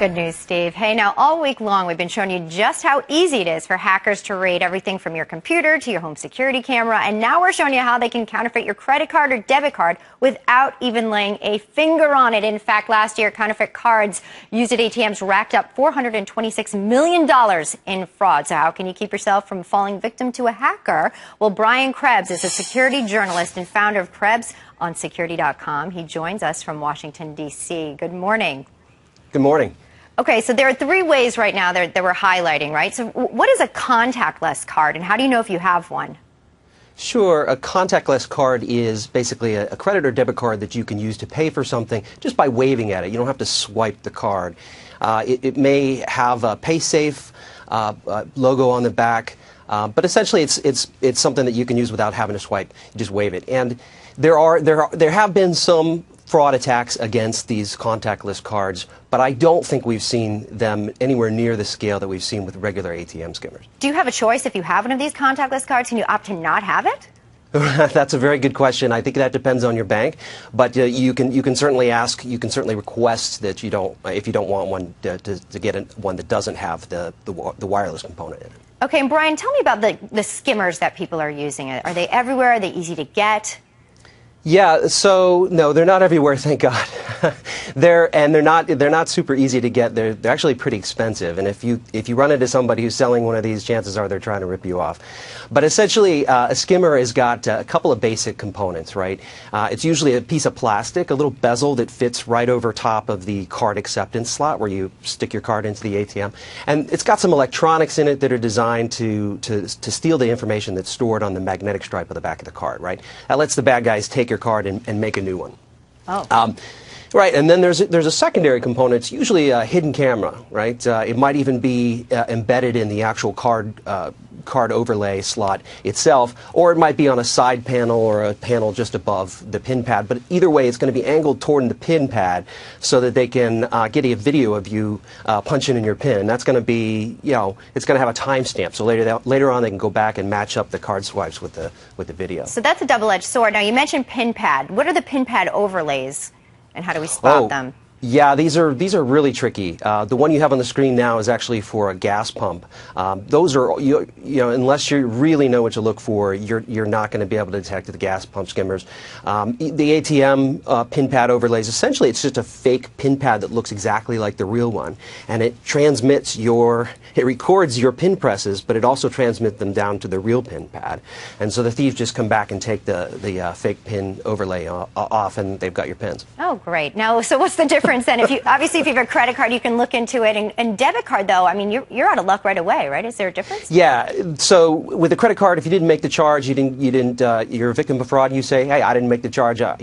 Good news, Steve. Hey, now all week long we've been showing you just how easy it is for hackers to raid everything from your computer to your home security camera, and now we're showing you how they can counterfeit your credit card or debit card without even laying a finger on it. In fact, last year counterfeit cards used at ATMs racked up $426 million in fraud. So how can you keep yourself from falling victim to a hacker? Well, Brian Krebs is a security journalist and founder of KrebsOnSecurity.com. He joins us from Washington, D.C. Good morning. Good morning. Okay, so there are three ways right now that we're highlighting, right? So what is a contactless card, and how do you know if you have one? Sure. A contactless card is basically a credit or debit card that you can use to pay for something just by waving at it. You don't have to swipe the card. It may have a PaySafe logo on the back, but essentially it's something that you can use without having to swipe. You just wave it. And there have been some fraud attacks against these contactless cards, but I don't think we've seen them anywhere near the scale that we've seen with regular ATM skimmers. Do you have a choice if you have one of these contactless cards? Can you opt to not have it? That's a very good question. I think that depends on your bank, but you can certainly ask, you can certainly request that you don't, if you don't want one, to get one that doesn't have the wireless component in it. Okay, and Brian, tell me about the skimmers that people are using. Are they everywhere? Are they easy to get? Yeah, so no, they're not everywhere, thank God. they're not super easy to get. They're actually pretty expensive, and if you run into somebody who's selling one of these, chances are they're trying to rip you off. But essentially, a skimmer has got a couple of basic components, right? It's usually a piece of plastic, a little bezel that fits right over top of the card acceptance slot where you stick your card into the ATM, and it's got some electronics in it that are designed to steal the information that's stored on the magnetic stripe of the back of the card, right? That lets the bad guys take your card and make a new one. Oh. Right, and then there's a secondary component. It's usually a hidden camera, right? It might even be embedded in the actual card overlay slot itself, or it might be on a side panel or a panel just above the pin pad. But either way, it's going to be angled toward the pin pad so that they can get a video of you punching in your pin. That's going to be, it's going to have a timestamp. So later on, they can go back and match up the card swipes with the video. So that's a double-edged sword. Now, you mentioned pin pad. What are the pin pad overlays, and how do we spot them? Yeah, these are really tricky. The one you have on the screen now is actually for a gas pump. Those are unless you really know what to look for, you're not going to be able to detect the gas pump skimmers. The ATM pin pad overlays, essentially, it's just a fake pin pad that looks exactly like the real one, and it records your pin presses, but it also transmits them down to the real pin pad. And so the thieves just come back and take the fake pin overlay off, and they've got your pins. Oh, great! Now, so what's the difference? Then, if you have a credit card, you can look into it, and debit card, though, I mean, you're out of luck right away, right? Is there a difference? Yeah. So with a credit card, if you didn't make the charge, you're a victim of fraud, and you say, hey, I didn't make the charge, I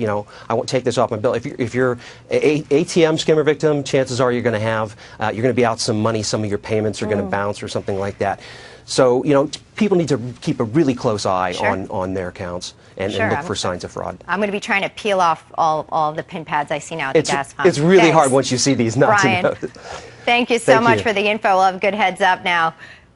won't take this off my bill. If you're an ATM skimmer victim, chances are you're going to be out some money. Some of your payments are going to bounce or something like that. So, people need to keep a really close eye on their accounts and look for signs of fraud. I'm going to be trying to peel off all of the pin pads I see now at the gas pump. It's really hard once you see these not to know. Thank you so much for the info. We'll have good heads up now.